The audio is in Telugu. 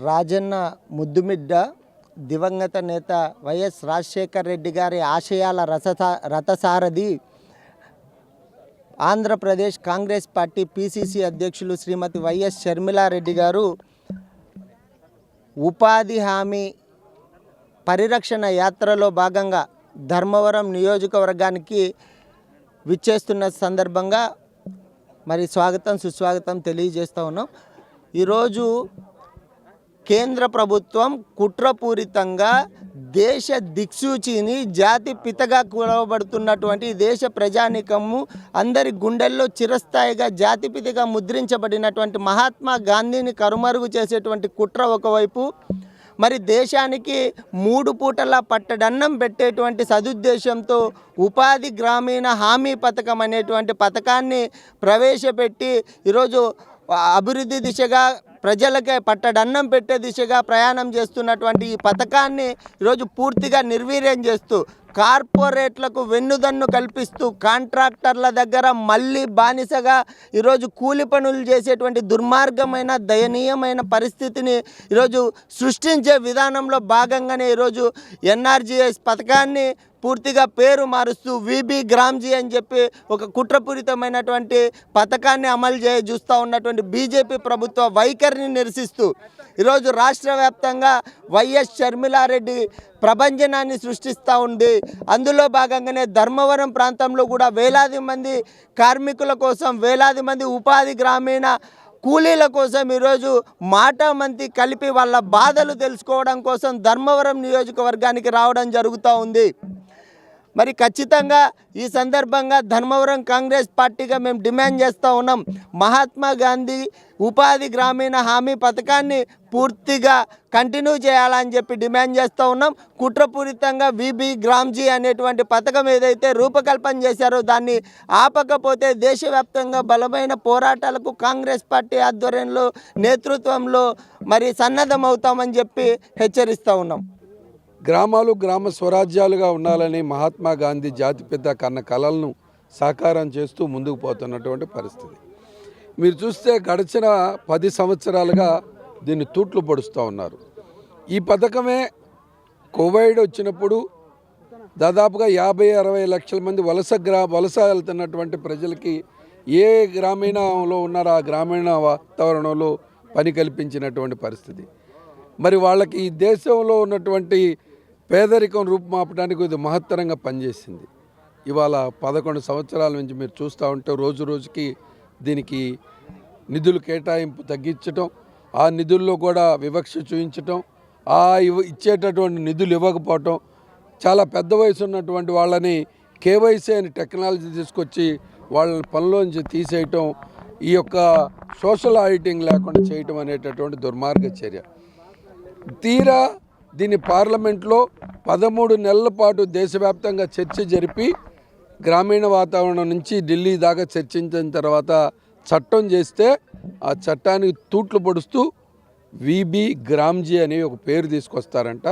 రాజన్న ముద్దుమిడ్డ దివంగత నేత వైఎస్ రాజశేఖర్ రెడ్డి గారి ఆశయాల రథసారథి ఆంధ్రప్రదేశ్ కాంగ్రెస్ పార్టీ పిసిసి అధ్యక్షులు శ్రీమతి వైఎస్ షర్మిలారెడ్డి గారు ఉపాధి హామీ పరిరక్షణ యాత్రలో భాగంగా ధర్మవరం నియోజకవర్గానికి విచ్చేస్తున్న సందర్భంగా మరి స్వాగతం సుస్వాగతం తెలియజేస్తూ ఉన్నాం. ఈరోజు కేంద్ర ప్రభుత్వం కుట్రపూరితంగా దేశ దిక్సూచిని జాతి పితగా కొలవబడుతున్నటువంటి దేశ ప్రజానీకము అందరి గుండెల్లో చిరస్థాయిగా జాతిపితగా ముద్రించబడినటువంటి మహాత్మా గాంధీని కరుమరుగు చేసేటువంటి కుట్ర ఒకవైపు, మరి దేశానికి 3 పూటలా పట్టడన్నం పెట్టేటువంటి సదుద్దేశంతో ఉపాధి గ్రామీణ హామీ పథకం అనేటువంటి పథకాన్ని ప్రవేశపెట్టి ఈరోజు అభివృద్ధి దిశగా ప్రజలకే పట్టడన్నం పెట్టే దిశగా ప్రయాణం చేస్తున్నటువంటి ఈ పథకాన్ని ఈరోజు పూర్తిగా నిర్వీర్యం చేస్తూ కార్పొరేట్లకు వెన్నుదన్ను కల్పిస్తూ కాంట్రాక్టర్ల దగ్గర మళ్ళీ బానిసగా ఈరోజు కూలి పనులు చేసేటువంటి దుర్మార్గమైన దయనీయమైన పరిస్థితిని ఈరోజు సృష్టించే విధానంలో భాగంగానే ఈరోజు ఎన్ఆర్జీఎస్ పథకాన్ని పూర్తిగా పేరు మారుస్తూ వీబీ గ్రామ్జీ అని చెప్పి ఒక కుట్రపూరితమైనటువంటి పథకాన్ని అమలు చూస్తూ ఉన్నటువంటి బీజేపీ ప్రభుత్వ వైఖరిని నిరసిస్తూ ఈరోజు రాష్ట్ర వ్యాప్తంగా వైఎస్ షర్మిలారెడ్డి ప్రభంజనాన్ని సృష్టిస్తూ ఉంది. అందులో భాగంగానే ధర్మవరం ప్రాంతంలో కూడా వేలాది మంది కార్మికుల కోసం, వేలాది మంది ఉపాధి గ్రామీణ కూలీల కోసం ఈరోజు మాటామంతి కలిపి వాళ్ళ బాధలు తెలుసుకోవడం కోసం ధర్మవరం నియోజకవర్గానికి రావడం జరుగుతూ ఉంది. మరి ఖచ్చితంగా ఈ సందర్భంగా ధర్మవరం కాంగ్రెస్ పార్టీగా మేము డిమాండ్ చేస్తూ ఉన్నాం, మహాత్మా గాంధీ ఉపాధి గ్రామీణ హామీ పథకాన్ని పూర్తిగా కంటిన్యూ చేయాలని చెప్పి డిమాండ్ చేస్తూ ఉన్నాం. కుట్రపూరితంగా వీబీ గ్రామ్జీ అనేటువంటి పథకం ఏదైతే రూపకల్పన చేశారో దాన్ని ఆపకపోతే దేశవ్యాప్తంగా బలమైన పోరాటాలకు కాంగ్రెస్ పార్టీ ఆధ్వర్యంలో నేతృత్వంలో మరి సన్నద్ధమవుతామని చెప్పి హెచ్చరిస్తూ ఉన్నాం. గ్రామాలు గ్రామ స్వరాజ్యాలుగా ఉండాలని మహాత్మా గాంధీ జాతిపిత కన్న కలలను సాకారం చేస్తూ ముందుకు పోతున్నటువంటి పరిస్థితి మీరు చూస్తే గడిచిన 10 సంవత్సరాలుగా దీన్ని తూట్లు పొడుస్తూ ఉన్నారు. ఈ పథకమే కోవిడ్ వచ్చినప్పుడు దాదాపుగా 50-60 లక్షల మంది వలస వెళ్తున్నటువంటి ప్రజలకి ఏ గ్రామీణంలో ఉన్నారో ఆ గ్రామీణ వాతావరణంలో పని కల్పించినటువంటి పరిస్థితి. మరి వాళ్ళకి ఈ దేశంలో ఉన్నటువంటి పేదరికం రూపుమాపడానికి ఇది మహత్తరంగా పనిచేసింది. ఇవాళ 11 సంవత్సరాల నుంచి మీరు చూస్తూ ఉంటే రోజు రోజుకి దీనికి నిధులు కేటాయింపు తగ్గించటం, ఆ నిధుల్లో కూడా వివక్ష చూపించటం, ఇచ్చేటటువంటి నిధులు ఇవ్వకపోవటం, చాలా పెద్ద వయసు ఉన్నటువంటి వాళ్ళని కేవైసీ అని టెక్నాలజీ తీసుకొచ్చి వాళ్ళ పనిలోంచి తీసేయటం, ఈ యొక్క సోషల్ ఆడిటింగ్ లేకుండా చేయటం అనేటటువంటి దుర్మార్గ చర్య. తీరా దీన్ని పార్లమెంట్లో 13 నెలల పాటు దేశవ్యాప్తంగా చర్చ జరిపి గ్రామీణ వాతావరణం నుంచి ఢిల్లీ దాకా చర్చించిన తర్వాత చట్టం చేస్తే ఆ చట్టానికి తూట్లు పొడుస్తూ వీబీ గ్రామ్జీ అనే ఒక పేరు తీసుకొస్తారంట.